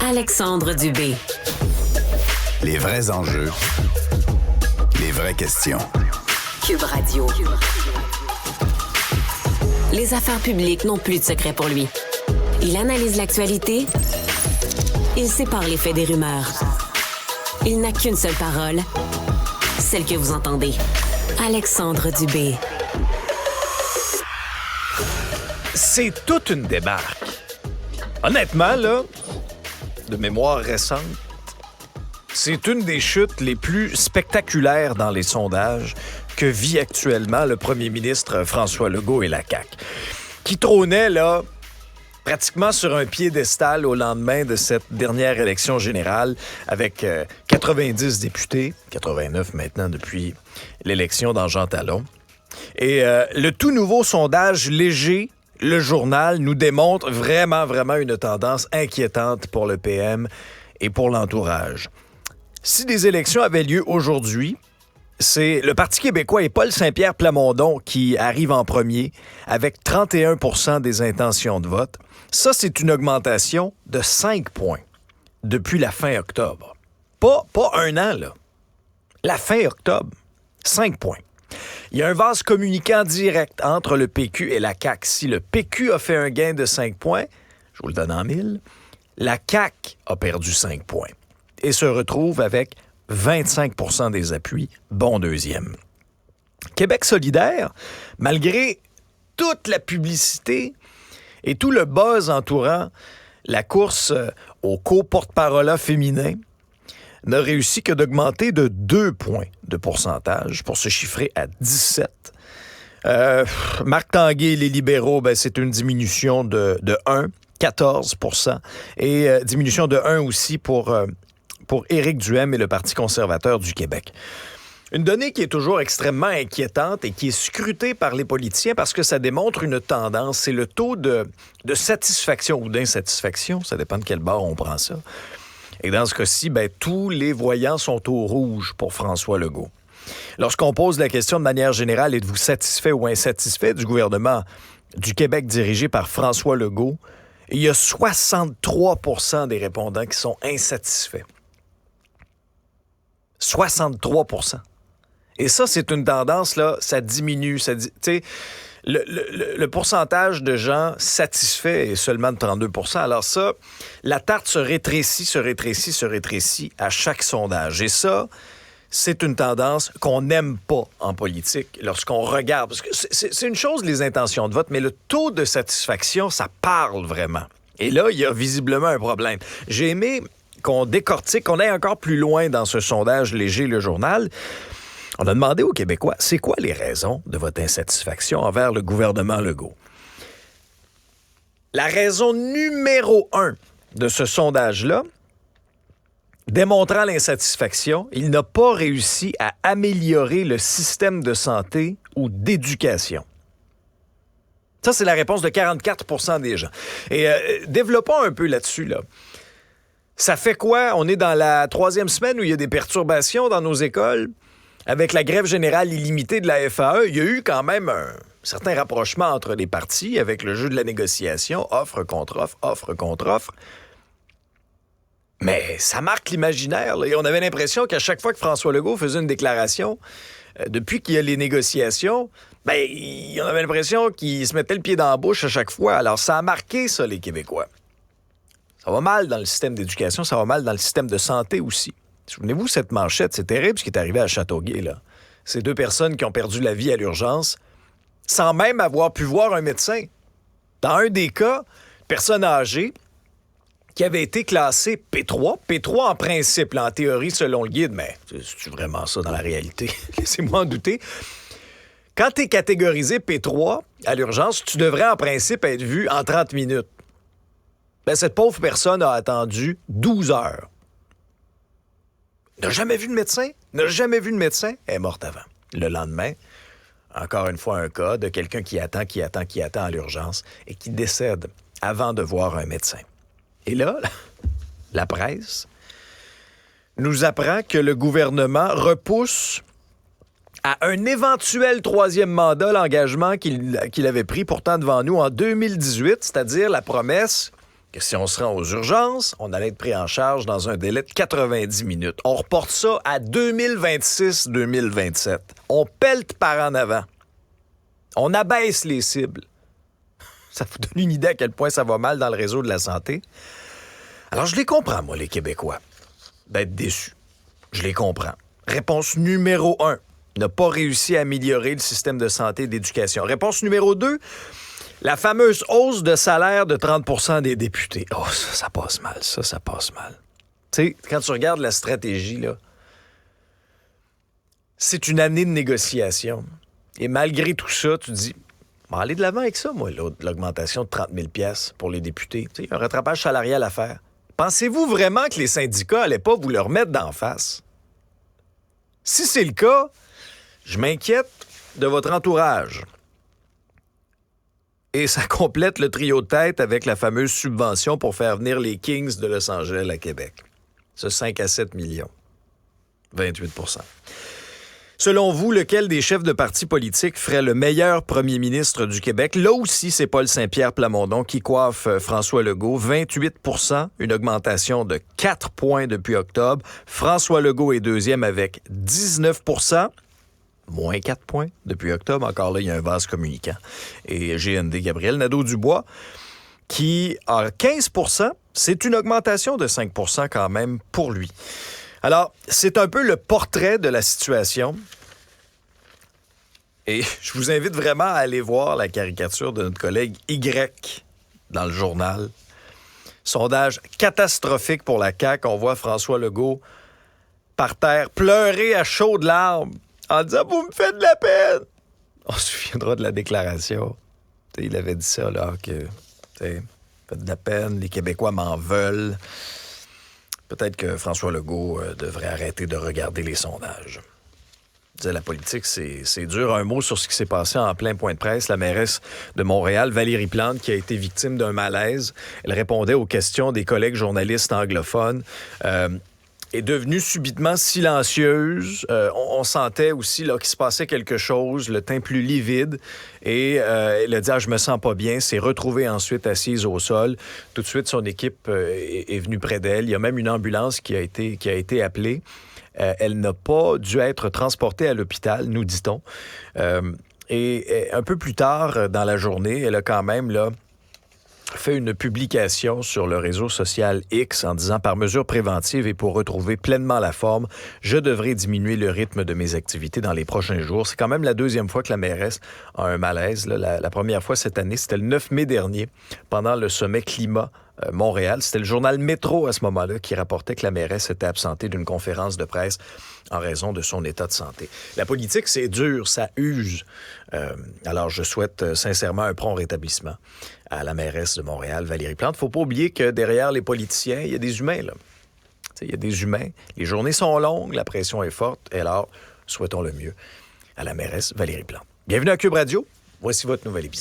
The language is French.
Alexandre Dubé. Les vrais enjeux, les vraies questions. Cube Radio. Les affaires publiques n'ont plus de secret pour lui. Il analyse l'actualité. Il sépare les faits des rumeurs. Il n'a qu'une seule parole, celle que vous entendez. Alexandre Dubé. C'est toute une débarque. Honnêtement, là, de mémoire récente, c'est une des chutes les plus spectaculaires dans les sondages que vit actuellement le premier ministre François Legault et la CAQ, qui trônait, là, pratiquement sur un piédestal au lendemain de cette dernière élection générale avec 90 députés, 89 maintenant depuis l'élection dans Jean Talon. Et le tout nouveau sondage léger, Le Journal, nous démontre vraiment une tendance inquiétante pour le PM et pour l'entourage. Si des élections avaient lieu aujourd'hui, c'est le Parti québécois et Paul Saint-Pierre Plamondon qui arrive en premier avec 31 % des intentions de vote. Ça, c'est une augmentation de 5 points depuis la fin octobre. Pas un an, là. La fin octobre, 5 points. Il y a un vase communicant direct entre le PQ et la CAQ. Si le PQ a fait un gain de 5 points, je vous le donne en mille, la CAQ a perdu 5 points et se retrouve avec 25 % des appuis, bon deuxième. Québec solidaire, malgré toute la publicité et tout le buzz entourant la course au co-porte-parole féminin, n'a réussi que d'augmenter de 2 points de pourcentage pour se chiffrer à 17. Marc Tanguay et les libéraux, c'est une diminution de 1, 14 %. Et diminution de 1 aussi pour Éric Duhaime et le Parti conservateur du Québec. Une donnée qui est toujours extrêmement inquiétante et qui est scrutée par les politiciens parce que ça démontre une tendance, c'est le taux de satisfaction ou d'insatisfaction, ça dépend de quel bord on prend ça. Et dans ce cas-ci, tous les voyants sont au rouge pour François Legault. Lorsqu'on pose la question de manière générale, êtes-vous satisfait ou insatisfait du gouvernement du Québec dirigé par François Legault, il y a 63 % des répondants qui sont insatisfaits. 63 %. Et ça, c'est une tendance, là, ça diminue. Le pourcentage de gens satisfaits est seulement de 32 %. Alors ça, la tarte se rétrécit à chaque sondage. Et ça, c'est une tendance qu'on n'aime pas en politique lorsqu'on regarde. Parce que c'est une chose, les intentions de vote, mais le taux de satisfaction, ça parle vraiment. Et là, il y a visiblement un problème. J'ai aimé qu'on décortique, qu'on aille encore plus loin dans ce sondage léger, Le Journal. On a demandé aux Québécois, c'est quoi les raisons de votre insatisfaction envers le gouvernement Legault? La raison numéro 1 de ce sondage-là, démontrant l'insatisfaction, il n'a pas réussi à améliorer le système de santé ou d'éducation. Ça, c'est la réponse de 44 % des gens. Et développons un peu là-dessus, là. Ça fait quoi? On est dans la 3e semaine où il y a des perturbations dans nos écoles. Avec la grève générale illimitée de la FAE, il y a eu quand même un certain rapprochement entre les partis avec le jeu de la négociation, offre contre offre. Mais ça marque l'imaginaire, là. Et on avait l'impression qu'à chaque fois que François Legault faisait une déclaration, depuis qu'il y a les négociations, on avait l'impression qu'il se mettait le pied dans la bouche à chaque fois. Alors ça a marqué ça, les Québécois. Ça va mal dans le système d'éducation, ça va mal dans le système de santé aussi. Souvenez-vous, cette manchette, c'est terrible ce qui est arrivé à Châteauguay, là. Ces 2 personnes qui ont perdu la vie à l'urgence sans même avoir pu voir un médecin. Dans un des cas, personne âgée qui avait été classée P3. P3 en principe, là, en théorie, selon le guide, mais c'est vraiment ça dans la réalité? Laissez-moi en douter. Quand tu es catégorisé P3 à l'urgence, tu devrais en principe être vu en 30 minutes. Cette pauvre personne a attendu 12 heures. N'a jamais vu de médecin? Elle est morte avant. Le lendemain, encore une fois, un cas de quelqu'un qui attend à l'urgence et qui décède avant de voir un médecin. Et là, la presse nous apprend que le gouvernement repousse à un éventuel troisième mandat, l'engagement qu'il avait pris pourtant devant nous en 2018, c'est-à-dire la promesse que si on se rend aux urgences, on allait être pris en charge dans un délai de 90 minutes. On reporte ça à 2026-2027. On pelte par en avant. On abaisse les cibles. Ça vous donne une idée à quel point ça va mal dans le réseau de la santé. Alors, je les comprends, moi, les Québécois, d'être déçus. Je les comprends. Réponse numéro 1, n'a pas réussi à améliorer le système de santé et d'éducation. Réponse numéro 2, la fameuse hausse de salaire de 30 % des députés. Oh, ça passe mal, ça passe mal. Tu sais, quand tu regardes la stratégie, là, c'est une année de négociation. Et malgré tout ça, tu te dis, on va aller de l'avant avec ça, moi, l'augmentation de 30 000 $ pour les députés. Tu sais, un rattrapage salarial à faire. Pensez-vous vraiment que les syndicats n'allaient pas vous le remettre d'en face? Si c'est le cas, je m'inquiète de votre entourage. Et ça complète le trio de tête avec la fameuse subvention pour faire venir les Kings de Los Angeles à Québec. Ce 5 à 7 millions. 28 %. Selon vous, lequel des chefs de partis politiques ferait le meilleur premier ministre du Québec? Là aussi, c'est Paul Saint-Pierre Plamondon qui coiffe François Legault. 28 %, une augmentation de 4 points depuis octobre. François Legault est deuxième avec 19 %. Moins 4 points depuis octobre. Encore là, il y a un vase communicant. Et GND, Gabriel Nadeau-Dubois, qui a 15 %. C'est une augmentation de 5 % quand même pour lui. Alors, c'est un peu le portrait de la situation. Et je vous invite vraiment à aller voir la caricature de notre collègue Y dans le journal. Sondage catastrophique pour la CAQ. On voit François Legault par terre pleurer à chaudes larmes en disant « Vous me faites de la peine! » On se souviendra de la déclaration. T'sais, il avait dit ça, là, que faites de la peine, les Québécois m'en veulent. Peut-être que François Legault devrait arrêter de regarder les sondages. La politique, c'est dur. Un mot sur ce qui s'est passé en plein point de presse. La mairesse de Montréal, Valérie Plante, qui a été victime d'un malaise. Elle répondait aux questions des collègues journalistes anglophones. Est devenue subitement silencieuse. On sentait aussi là, qu'il se passait quelque chose, le teint plus livide. Et elle a dit « je me sens pas bien », s'est retrouvée ensuite assise au sol. Tout de suite, son équipe est venue près d'elle. Il y a même une ambulance qui a été appelée. Elle n'a pas dû être transportée à l'hôpital, nous dit-on. Et un peu plus tard dans la journée, elle a quand même là, fait une publication sur le réseau social X en disant « Par mesure préventive et pour retrouver pleinement la forme, je devrais diminuer le rythme de mes activités dans les prochains jours. » C'est quand même la deuxième fois que la mairesse a un malaise. Là, la première fois cette année, c'était le 9 mai dernier, pendant le sommet climat Montréal. C'était le journal Métro à ce moment-là qui rapportait que la mairesse était absentée d'une conférence de presse en raison de son état de santé. La politique, c'est dur, ça use. Alors, je souhaite sincèrement un prompt rétablissement à la mairesse de Montréal, Valérie Plante. Faut pas oublier que derrière les politiciens, il y a des humains, là. Il y a des humains. Les journées sont longues, la pression est forte. Et alors, souhaitons le mieux à la mairesse Valérie Plante. Bienvenue à Cube Radio. Voici votre nouvelle épisode.